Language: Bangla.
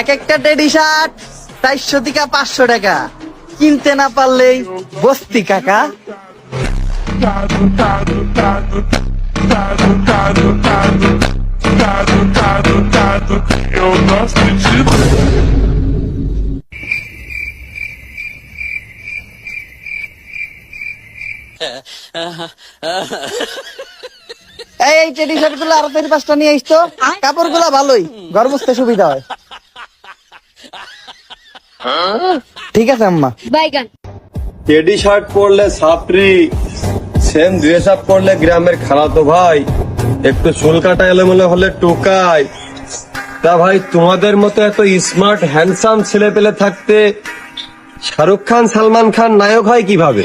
এক একটা টেডি শার্ট 400 থেকে 500 টাকা, কিনতে না পারলেই বস্তি কাকা। Eu gosto de এই টেডি শার্ট গুলো আরো 4-5টা নিয়ে আসতো, কাপড় গুলা ভালোই, ঘর মুছতে সুবিধা হয়। ঠিক আছে আম্মা। বাইগান। টেডি শার্ট পরলে ছাত্রী, সেম ড্রেস আপ পরলে গ্রামের খালাতো ভাই, একটু চুল কাটা এলোমেলো হলে টোকাই। তা ভাই তোমাদের মতো এত স্মার্ট হ্যান্ডসাম ছেলে পেলে থাকতে শাহরুখ খান সালমান খান নায়ক হয় কিভাবে?